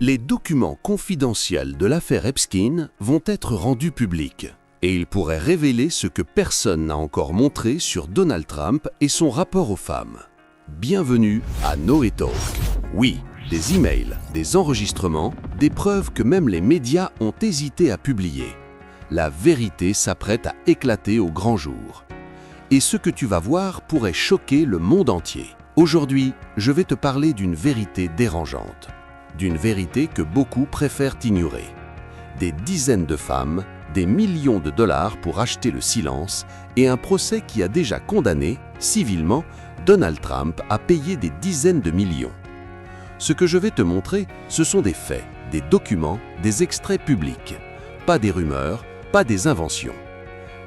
Les documents confidentiels de l'affaire Epstein vont être rendus publics et ils pourraient révéler ce que personne n'a encore montré sur Donald Trump et son rapport aux femmes. Bienvenue à Noé Talk. Oui, des emails, des enregistrements, des preuves que même les médias ont hésité à publier. La vérité s'apprête à éclater au grand jour. Et ce que tu vas voir pourrait choquer le monde entier. Aujourd'hui, je vais te parler d'une vérité dérangeante. D'une vérité que beaucoup préfèrent ignorer. Des dizaines de femmes, des millions de dollars pour acheter le silence et un procès qui a déjà condamné, civilement, Donald Trump à payer des dizaines de millions. Ce que je vais te montrer, ce sont des faits, des documents, des extraits publics. Pas des rumeurs, pas des inventions.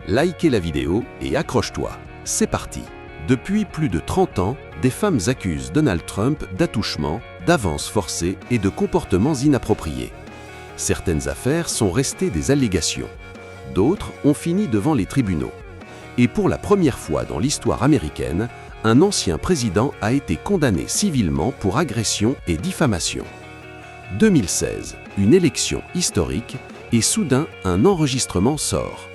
Likez la vidéo et accroche-toi. C'est parti. Depuis plus de 30 ans, des femmes accusent Donald Trump d'attouchement, d'avances forcées et de comportements inappropriés. Certaines affaires sont restées des allégations. D'autres ont fini devant les tribunaux. Et pour la première fois dans l'histoire américaine, un ancien président a été condamné civilement pour agression et diffamation. 2016, une élection historique et soudain un enregistrement sort.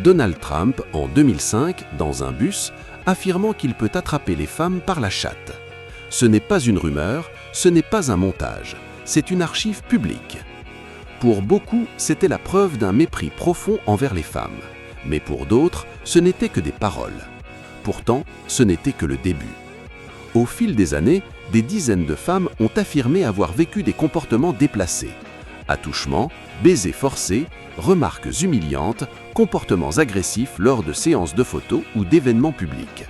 Donald Trump, en 2005, dans un bus, affirmant qu'il peut attraper les femmes par la chatte. Ce n'est pas une rumeur, ce n'est pas un montage, c'est une archive publique. Pour beaucoup, c'était la preuve d'un mépris profond envers les femmes. Mais pour d'autres, ce n'était que des paroles. Pourtant, ce n'était que le début. Au fil des années, des dizaines de femmes ont affirmé avoir vécu des comportements déplacés. Attouchements, baisers forcés, remarques humiliantes, comportements agressifs lors de séances de photos ou d'événements publics.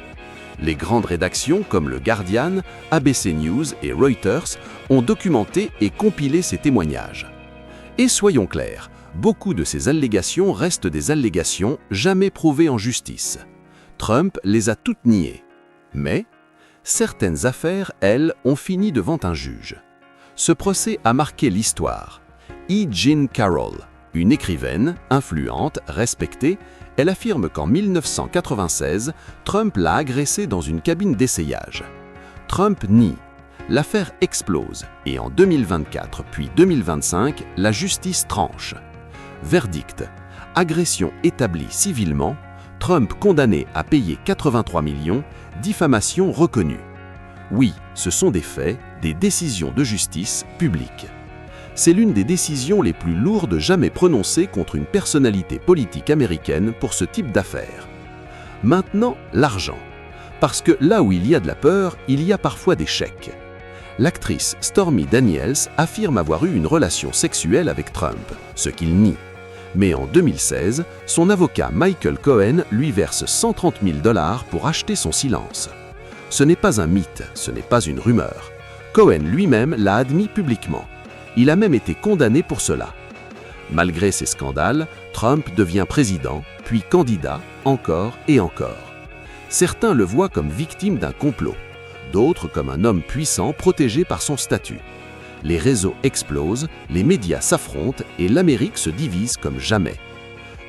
Les grandes rédactions comme le Guardian, ABC News et Reuters ont documenté et compilé ces témoignages. Et soyons clairs, beaucoup de ces allégations restent des allégations jamais prouvées en justice. Trump les a toutes niées. Mais certaines affaires, elles, ont fini devant un juge. Ce procès a marqué l'histoire. E. Jean Carroll, une écrivaine, influente, respectée, elle affirme qu'en 1996, Trump l'a agressée dans une cabine d'essayage. Trump nie. L'affaire explose et en 2024 puis 2025, la justice tranche. Verdict. Agression établie civilement, Trump condamné à payer 83 millions, diffamation reconnue. Oui, ce sont des faits, des décisions de justice publiques. C'est l'une des décisions les plus lourdes jamais prononcées contre une personnalité politique américaine pour ce type d'affaires. Maintenant, l'argent. Parce que là où il y a de la peur, il y a parfois des chèques. L'actrice Stormy Daniels affirme avoir eu une relation sexuelle avec Trump, ce qu'il nie. Mais en 2016, son avocat Michael Cohen lui verse 130 000 $ pour acheter son silence. Ce n'est pas un mythe, ce n'est pas une rumeur. Cohen lui-même l'a admis publiquement. Il a même été condamné pour cela. Malgré ces scandales, Trump devient président, puis candidat, encore et encore. Certains le voient comme victime d'un complot, d'autres comme un homme puissant protégé par son statut. Les réseaux explosent, les médias s'affrontent et l'Amérique se divise comme jamais.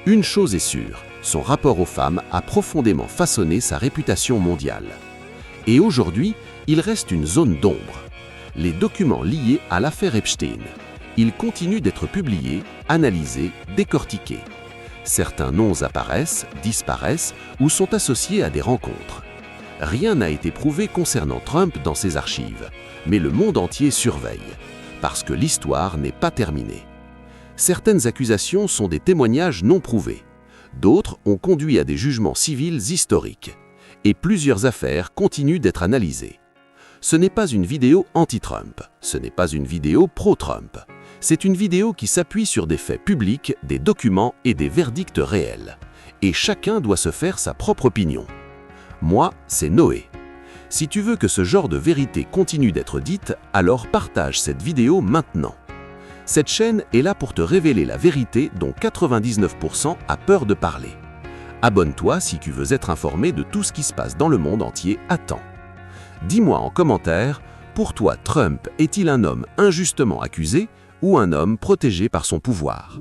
Une chose est sûre, son rapport aux femmes a profondément façonné sa réputation mondiale. Et aujourd'hui, il reste une zone d'ombre. Les documents liés à l'affaire Epstein. Ils continuent d'être publiés, analysés, décortiqués. Certains noms apparaissent, disparaissent ou sont associés à des rencontres. Rien n'a été prouvé concernant Trump dans ces archives, mais le monde entier surveille, parce que l'histoire n'est pas terminée. Certaines accusations sont des témoignages non prouvés. D'autres ont conduit à des jugements civils historiques. Et plusieurs affaires continuent d'être analysées. Ce n'est pas une vidéo anti-Trump, ce n'est pas une vidéo pro-Trump. C'est une vidéo qui s'appuie sur des faits publics, des documents et des verdicts réels. Et chacun doit se faire sa propre opinion. Moi, c'est Noé. Si tu veux que ce genre de vérité continue d'être dite, alors partage cette vidéo maintenant. Cette chaîne est là pour te révéler la vérité dont 99% a peur de parler. Abonne-toi si tu veux être informé de tout ce qui se passe dans le monde entier à temps. Dis-moi en commentaire, pour toi Trump est-il un homme injustement accusé ou un homme protégé par son pouvoir ?